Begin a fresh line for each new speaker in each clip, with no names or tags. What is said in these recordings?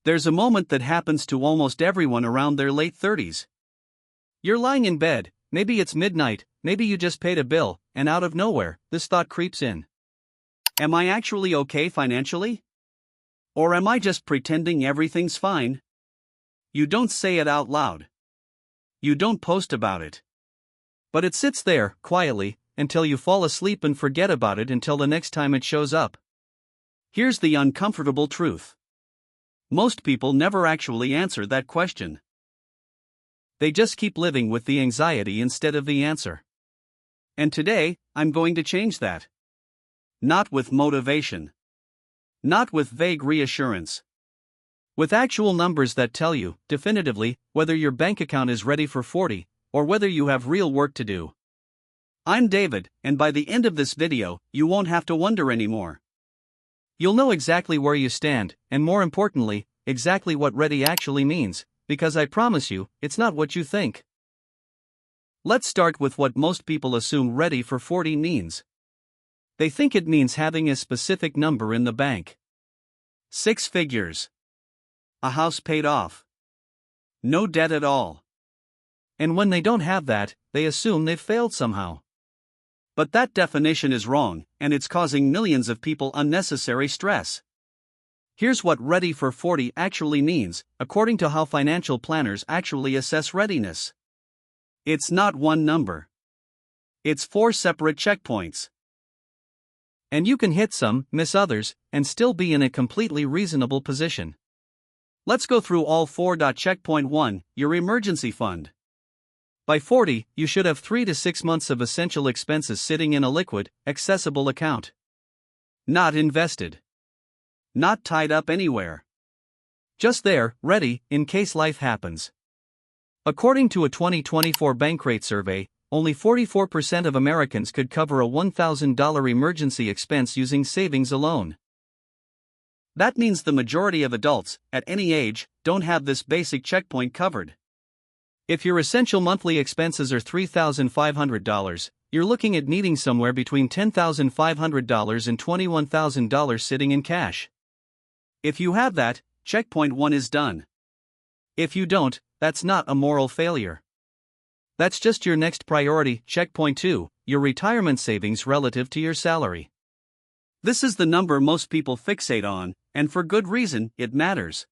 There's a moment that happens to almost everyone around their late 30s. You're lying in bed, maybe it's midnight, maybe you just paid a bill, and out of nowhere, this thought creeps in. Am I actually okay financially? Or am I just pretending everything's fine? You don't say it out loud. You don't post about it. But it sits there, quietly, until you fall asleep and forget about it until the next time it shows up. Here's the uncomfortable truth. Most people never actually answer that question. They just keep living with the anxiety instead of the answer. And today, I'm going to change that. Not with motivation. Not with vague reassurance. With actual numbers that tell you, definitively, whether your bank account is ready for 40, or whether you have real work to do. I'm David, and by the end of this video, you won't have to wonder anymore. You'll know exactly where you stand, and more importantly, exactly what ready actually means, because I promise you, it's not what you think. Let's start with what most people assume ready for 40 means. They think it means having a specific number in the bank. 6 figures. A house paid off. No debt at all. And when they don't have that, they assume they've failed somehow. But that definition is wrong, and it's causing millions of people unnecessary stress. Here's what ready for 40 actually means, according to how financial planners actually assess readiness. It's not one number. It's 4 separate checkpoints. And you can hit some, miss others, and still be in a completely reasonable position. Let's go through all 4. Checkpoint 1, your emergency fund. By 40, you should have 3 to 6 months of essential expenses sitting in a liquid, accessible account. Not invested. Not tied up anywhere. Just there, ready, in case life happens. According to a 2024 Bankrate survey, only 44% of Americans could cover a $1,000 emergency expense using savings alone. That means the majority of adults, at any age, don't have this basic checkpoint covered. If your essential monthly expenses are $3,500, you're looking at needing somewhere between $10,500 and $21,000 sitting in cash. If you have that, checkpoint 1 is done. If you don't, that's not a moral failure. That's just your next priority. Checkpoint 2, your retirement savings relative to your salary. This is the number most people fixate on, and for good reason, it matters.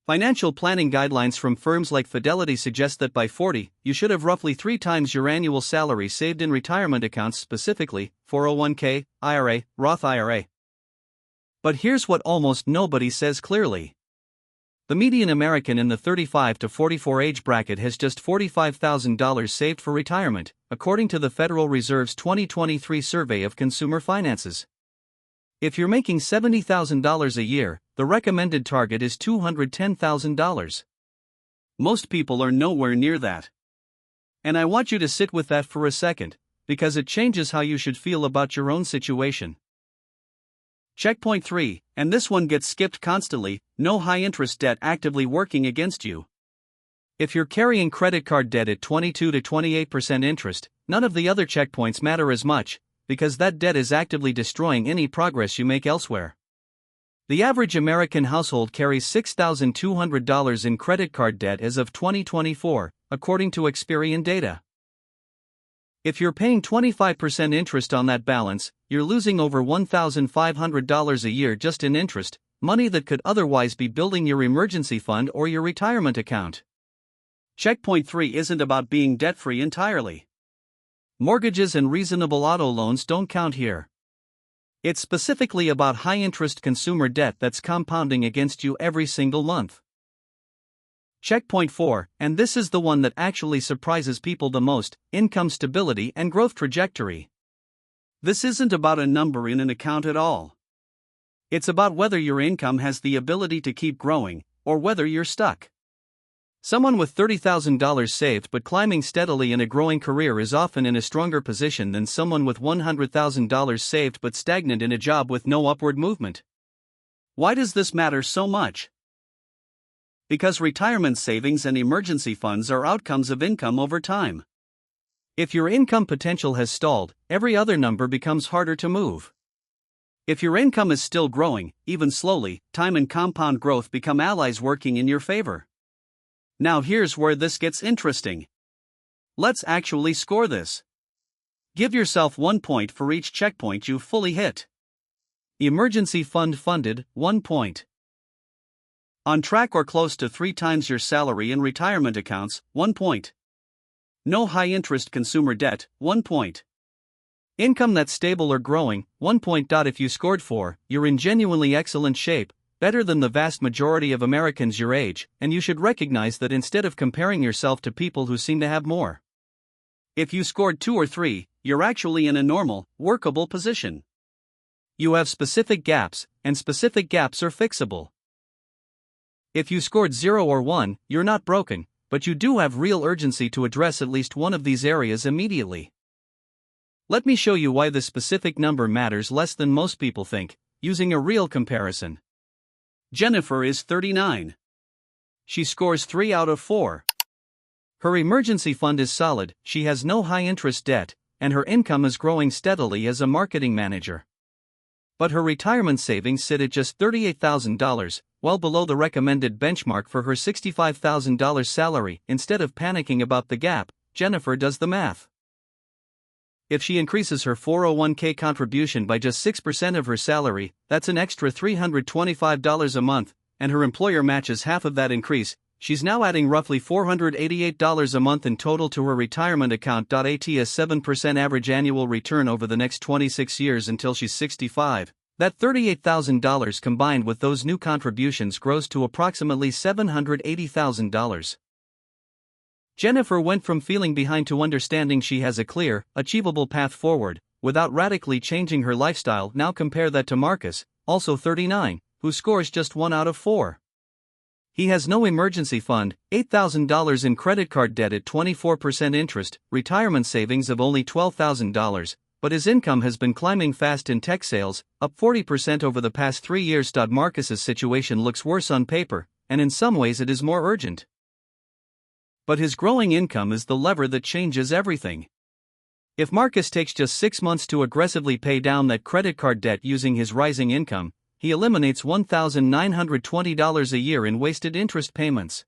Financial planning guidelines from firms like Fidelity suggest that by 40, you should have roughly 3 times your annual salary saved in retirement accounts, specifically 401k, IRA, Roth IRA. But here's what almost nobody says clearly. The median American in the 35 to 44 age bracket has just $45,000 saved for retirement, according to the Federal Reserve's 2023 survey of consumer finances. If you're making $70,000 a year, the recommended target is $210,000. Most people are nowhere near that. And I want you to sit with that for a second, because it changes how you should feel about your own situation. Checkpoint 3, and this one gets skipped constantly, no high-interest debt actively working against you. If you're carrying credit card debt at 22 to 28% interest, none of the other checkpoints matter as much, because that debt is actively destroying any progress you make elsewhere. The average American household carries $6,200 in credit card debt as of 2024, according to Experian data. If you're paying 25% interest on that balance, you're losing over $1,500 a year just in interest, money that could otherwise be building your emergency fund or your retirement account. Checkpoint 3 isn't about being debt-free entirely. Mortgages and reasonable auto loans don't count here. It's specifically about high-interest consumer debt that's compounding against you every single month. Checkpoint 4, and this is the one that actually surprises people the most, income stability and growth trajectory. This isn't about a number in an account at all. It's about whether your income has the ability to keep growing, or whether you're stuck. Someone with $30,000 saved but climbing steadily in a growing career is often in a stronger position than someone with $100,000 saved but stagnant in a job with no upward movement. Why does this matter so much? Because retirement savings and emergency funds are outcomes of income over time. If your income potential has stalled, every other number becomes harder to move. If your income is still growing, even slowly, time and compound growth become allies working in your favor. Now here's where this gets interesting. Let's actually score this. Give yourself 1 point for each checkpoint you fully hit. Emergency fund funded, 1 point. On track or close to 3 times your salary in retirement accounts, 1 point. No high interest consumer debt, 1 point. Income that's stable or growing, 1 point. If you scored 4, you're in genuinely excellent shape, better than the vast majority of Americans your age, and you should recognize that instead of comparing yourself to people who seem to have more. If you scored 2 or 3, you're actually in a normal, workable position. You have specific gaps, and specific gaps are fixable. If you scored 0 or 1, you're not broken, but you do have real urgency to address at least one of these areas immediately. Let me show you why this specific number matters less than most people think, using a real comparison. Jennifer is 39. She scores 3 out of 4. Her emergency fund is solid, she has no high interest debt, and her income is growing steadily as a marketing manager. But her retirement savings sit at just $38,000, well below the recommended benchmark for her $65,000 salary. Instead of panicking about the gap, Jennifer does the math. If she increases her 401k contribution by just 6% of her salary, that's an extra $325 a month, and her employer matches half of that increase. She's now adding roughly $488 a month in total to her retirement account. At a 7% average annual return over the next 26 years until she's 65. That $38,000 combined with those new contributions grows to approximately $780,000. Jennifer went from feeling behind to understanding she has a clear, achievable path forward, without radically changing her lifestyle. Now compare that to Marcus, also 39, who scores just 1 out of 4. He has no emergency fund, $8,000 in credit card debt at 24% interest, retirement savings of only $12,000, but his income has been climbing fast in tech sales, up 40% over the past 3 years. Marcus's situation looks worse on paper, and in some ways it is more urgent. But his growing income is the lever that changes everything. If Marcus takes just 6 months to aggressively pay down that credit card debt using his rising income, he eliminates $1,920 a year in wasted interest payments.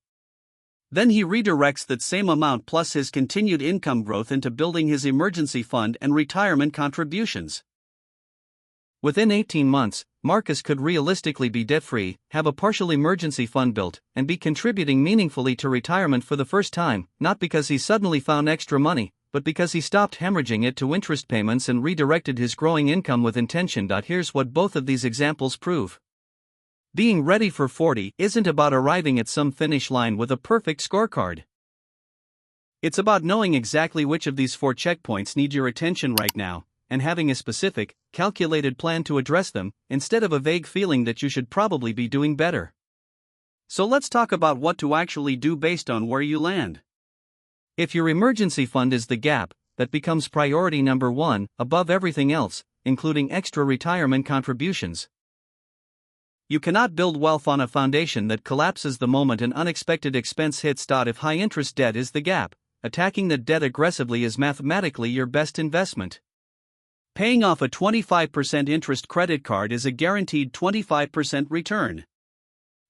Then he redirects that same amount plus his continued income growth into building his emergency fund and retirement contributions. Within 18 months, Marcus could realistically be debt-free, have a partial emergency fund built, and be contributing meaningfully to retirement for the first time, not because he suddenly found extra money, but because he stopped hemorrhaging it to interest payments and redirected his growing income with intention. Here's what both of these examples prove. Being ready for 40 isn't about arriving at some finish line with a perfect scorecard. It's about knowing exactly which of these 4 checkpoints need your attention right now, and having a specific, calculated plan to address them, instead of a vague feeling that you should probably be doing better. So let's talk about what to actually do based on where you land. If your emergency fund is the gap, that becomes priority number 1, above everything else, including extra retirement contributions. You cannot build wealth on a foundation that collapses the moment an unexpected expense hits. If high interest debt is the gap, attacking the debt aggressively is mathematically your best investment. Paying off a 25% interest credit card is a guaranteed 25% return.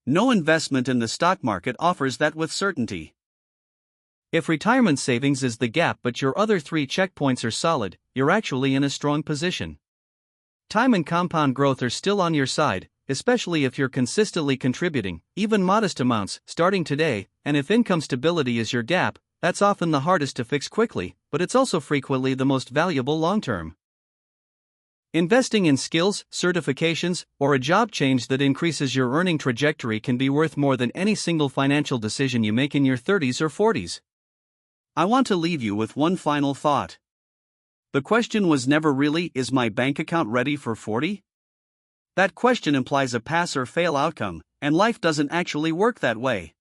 No investment in the stock market offers that with certainty. If retirement savings is the gap but your other 3 checkpoints are solid, you're actually in a strong position. Time and compound growth are still on your side, especially if you're consistently contributing, even modest amounts, starting today, and if income stability is your gap, that's often the hardest to fix quickly, but it's also frequently the most valuable long-term. Investing in skills, certifications, or a job change that increases your earning trajectory can be worth more than any single financial decision you make in your 30s or 40s. I want to leave you with one final thought. The question was never really, is my bank account ready for 40? That question implies a pass or fail outcome, and life doesn't actually work that way.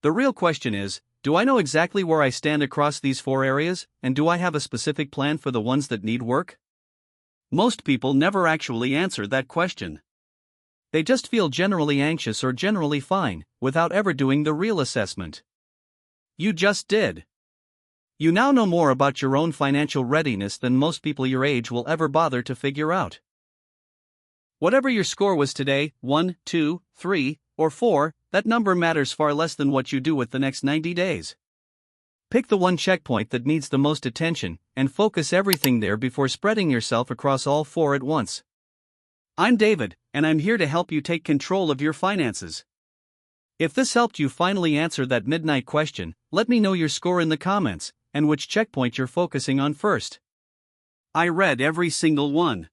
The real question is, do I know exactly where I stand across these 4 areas, and do I have a specific plan for the ones that need work? Most people never actually answer that question. They just feel generally anxious or generally fine, without ever doing the real assessment. You just did. You now know more about your own financial readiness than most people your age will ever bother to figure out. Whatever your score was today, 1, 2, 3, or 4, that number matters far less than what you do with the next 90 days. Pick the one checkpoint that needs the most attention, and focus everything there before spreading yourself across all 4 at once. I'm David, and I'm here to help you take control of your finances. If this helped you finally answer that midnight question, let me know your score in the comments, and which checkpoint you're focusing on first. I read every single one.